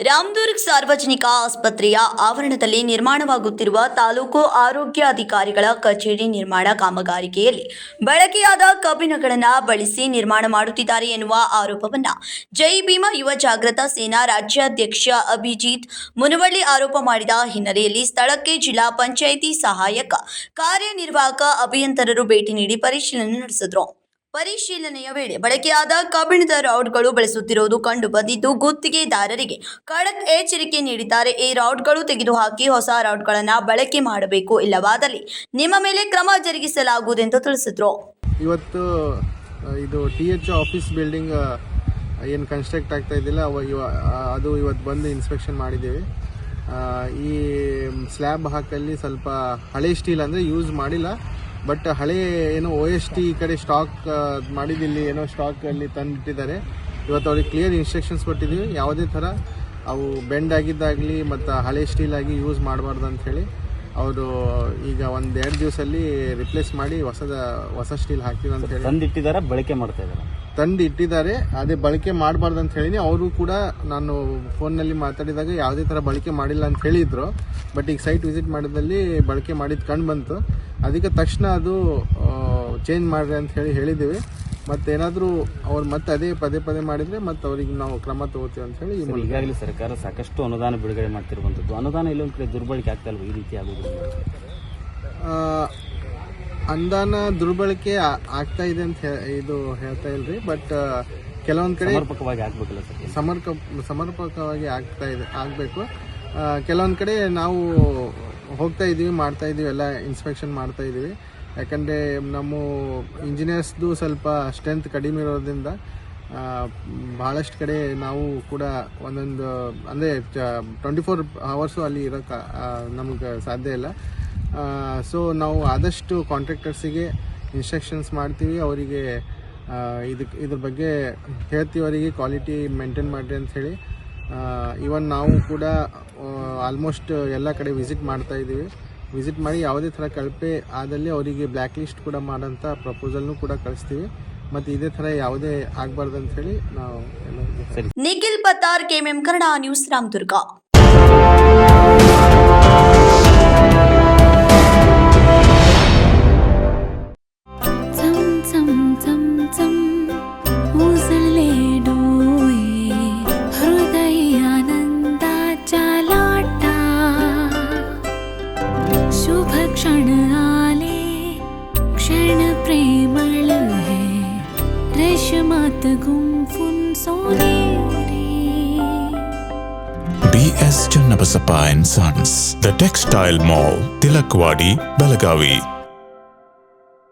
ರಾಮದುರ್ಗ್ ಸಾರ್ವಜನಿಕ ಆಸ್ಪತ್ರೆಯ ಆವರಣದಲ್ಲಿ ನಿರ್ಮಾಣವಾಗುತ್ತಿರುವ ತಾಲೂಕು ಆರೋಗ್ಯಾಧಿಕಾರಿಗಳ ಕಚೇರಿ ನಿರ್ಮಾಣ ಕಾಮಗಾರಿಕೆಯಲ್ಲಿ ಬಳಕೆಯಾದ ಕಬ್ಬಿಣಗಳನ್ನು ಬಳಸಿ ನಿರ್ಮಾಣ ಮಾಡುತ್ತಿದ್ದಾರೆ ಎನ್ನುವ ಆರೋಪವನ್ನು ಜೈ ಭೀಮ ಯುವ ಜಾಗೃತ ಸೇನಾ ರಾಜ್ಯಾಧ್ಯಕ್ಷ ಅಭಿಜಿತ್ ಮುನವಳ್ಳಿ ಆರೋಪ ಮಾಡಿದ ಹಿನ್ನೆಲೆಯಲ್ಲಿ ಸ್ಥಳಕ್ಕೆ ಜಿಲ್ಲಾ ಪಂಚಾಯಿತಿ ಸಹಾಯಕ ಕಾರ್ಯನಿರ್ವಾಹಕ ಅಭಿಯಂತರರು ಭೇಟಿ ನೀಡಿ ಪರಿಶೀಲನೆ ನಡೆಸಿದರು. ಪರಿಶೀಲನೆಯ ವೇಳೆ ಬಳಕೆಯಾದ ಕಬ್ಬಿಣದ ರಾಡ್ಗಳು ಬಳಸುತ್ತಿರುವುದು ಕಂಡು ಬಂದಿದ್ದು ಗುತ್ತಿಗೆದಾರರಿಗೆ ಖಡಕ್ ಎಚ್ಚರಿಕೆ ನೀಡಿದ್ದಾರೆ. ಈ ರಾಡ್ಗಳು ತೆಗೆದುಹಾಕಿ ಹೊಸ ರಾಡ್ಗಳನ್ನು ಬಳಕೆ ಮಾಡಬೇಕು, ಇಲ್ಲವಾದಲ್ಲಿ ನಿಮ್ಮ ಮೇಲೆ ಕ್ರಮ ಜರುಗಿಸಲಾಗುವುದು ಎಂದು ತಿಳಿಸಿದರು. ಇವತ್ತು ಇದು TH ಆಫೀಸ್ ಬಿಲ್ಡಿಂಗ್ ಏನು ಕನ್ಸ್ಟ್ರಕ್ಟ್ ಆಗ್ತಾ ಇದ್ದಿಲ್ಲ ಅದು ಇವತ್ತು ಬಂದು ಇನ್ಸ್ಪೆಕ್ಷನ್ ಮಾಡಿದ್ದೇವೆ. ಈ ಸ್ಲ್ಯಾಬ್ ಹಾಕಲ್ಲಿ ಸ್ವಲ್ಪ ಹಳೆ ಸ್ಟೀಲ್ ಅಂದರೆ ಯೂಸ್ ಮಾಡಿಲ್ಲ, ಬಟ್ ಹಳೆ ಏನೋ OST ಈ ಕಡೆ ಸ್ಟಾಕ್ ಮಾಡಿದಿಲ್ಲಿ ಏನೋ ಸ್ಟಾಕಲ್ಲಿ ತಂದಿಟ್ಟಿದ್ದಾರೆ. ಇವತ್ತು ಅವ್ರಿಗೆ ಕ್ಲಿಯರ್ ಇನ್ಸ್ಟ್ರಕ್ಷನ್ಸ್ ಕೊಟ್ಟಿದ್ದೀವಿ, ಯಾವುದೇ ಥರ ಅವು ಬೆಂಡ್ ಆಗಿದ್ದಾಗಲಿ ಮತ್ತು ಹಳೆ ಸ್ಟೀಲ್ ಆಗಿ ಯೂಸ್ ಮಾಡಬಾರ್ದು ಅಂಥೇಳಿ ಅವರು ಈಗ 1-2 ದಿವಸಲ್ಲಿ ರಿಪ್ಲೇಸ್ ಮಾಡಿ ಹೊಸ ಸ್ಟೀಲ್ ಹಾಕ್ತೀವಿ ಅಂತ ಹೇಳಿ ತಂದಿಟ್ಟಿದ್ದಾರೆ. ಬಳಕೆ ಮಾಡ್ತಾ ಇದ್ದಾರೆ, ತಂದು ಇಟ್ಟಿದ್ದಾರೆ. ಅದೇ ಬಳಕೆ ಮಾಡಬಾರ್ದು ಅಂತ ಹೇಳಿ ಅವರು ಕೂಡ ನಾನು ಫೋನ್ನಲ್ಲಿ ಮಾತಾಡಿದಾಗ ಯಾವುದೇ ಥರ ಬಳಕೆ ಮಾಡಿಲ್ಲ ಅಂತ ಹೇಳಿದ್ರು. ಬಟ್ ಈಗ ಸೈಟ್ ವಿಸಿಟ್ ಮಾಡಿದಲ್ಲಿ ಬಳಕೆ ಮಾಡಿದ್ದು ಕಂಡು ಬಂತು. ಅದಕ್ಕೆ ತಕ್ಷಣ ಅದು ಚೇಂಜ್ ಮಾಡಿರಿ ಅಂತ ಹೇಳಿದ್ದೀವಿ. ಮತ್ತೇನಾದರೂ ಅವ್ರು ಮತ್ತೆ ಅದೇ ಪದೇ ಮಾಡಿದರೆ ಮತ್ತೆ ಅವ್ರಿಗೆ ನಾವು ಕ್ರಮ ತಗೋತೀವಿ ಅಂತ ಹೇಳಿ. ಈಗಾಗಲೇ ಸರ್ಕಾರ ಸಾಕಷ್ಟು ಅನುದಾನ ಬಿಡುಗಡೆ ಮಾಡ್ತಿರುವಂಥದ್ದು, ಅನುದಾನ ಇಲ್ಲೊಂದು ಕಡೆ ದುರ್ಬಳಕೆ ಆಗ್ತಾ ಇಲ್ವ ಈ ರೀತಿ ಆಗೋದ್ರಿಂದ? ಅನುದಾನ ದುರ್ಬಳಕೆ ಆಗ್ತಾ ಇದೆ ಅಂತ ಇದು ಹೇಳ್ತಾ ಇಲ್ರಿ, ಬಟ್ ಕೆಲವೊಂದು ಕಡೆ ಸಮರ್ಪಕವಾಗಿ ಆಗ್ಬೇಕಲ್ಲ ಸರ್, ಸಮರ್ಪಕವಾಗಿ ಆಗಬೇಕು. ಕೆಲವೊಂದು ಕಡೆ ನಾವು ಹೋಗ್ತಾ ಇದ್ದೀವಿ, ಮಾಡ್ತಾ ಇದ್ದೀವಿ, ಎಲ್ಲ ಇನ್ಸ್ಪೆಕ್ಷನ್ ಮಾಡ್ತಾ ಇದ್ದೀವಿ. ಯಾಕಂದರೆ ನಮ್ಮ ಇಂಜಿನಿಯರ್ಸ್ದು ಸ್ವಲ್ಪ ಸ್ಟ್ರೆಂತ್ ಕಡಿಮೆ ಇರೋದ್ರಿಂದ ಭಾಳಷ್ಟು ಕಡೆ ನಾವು ಕೂಡ ಒಂದೊಂದು ಅಂದರೆ 24 ಅವರ್ಸು ಅಲ್ಲಿ ಇರೋಕ್ಕೆ ನಮಗೆ ಸಾಧ್ಯ ಇಲ್ಲ. ಸೊ ನಾವು ಆದಷ್ಟು ಕಾಂಟ್ರಾಕ್ಟರ್ಸಿಗೆ ಇನ್ಸ್ಟ್ರಕ್ಷನ್ಸ್ ಮಾಡ್ತೀವಿ, ಅವರಿಗೆ ಇದ್ರ ಬಗ್ಗೆ ಹೇಳ್ತೀವಿ, ಅವರಿಗೆ ಕ್ವಾಲಿಟಿ ಮೇಂಟೈನ್ ಮಾಡಿರಿ ಅಂಥೇಳಿ. ಇವನ್ ನಾವು ಕೂಡ ಆಲ್ಮೋಸ್ಟ್ ಎಲ್ಲ ಕಡೆ ವಿಸಿಟ್ ಮಾಡ್ತಾ ಇದ್ದೀವಿ. ವಿಸಿಟ್ ಮಾಡಿ ಯಾವುದೇ ಥರ ಕಳಪೆ ಆದಲ್ಲಿ ಅವರಿಗೆ ಬ್ಲ್ಯಾಕ್ ಲಿಸ್ಟ್ ಕೂಡ ಮಾಡೋಂಥ ಪ್ರಪೋಸಲ್ನು ಕೂಡ ಕಳಿಸ್ತೀವಿ. ಮತ್ತು ಇದೇ ಥರ ಯಾವುದೇ ಆಗಬಾರ್ದು ಅಂತ ಹೇಳಿ ನಾವು ಎಲ್ಲ. Nikhil Pattar, KMM Kannada news, Ramdurg. शुभ क्षण आले, क्षण प्रेमळ है, रेशमात गुंफून सोनेरी. BS Channabasappa and Sons, The Textile Mall, Tilakwadi, Belagavi.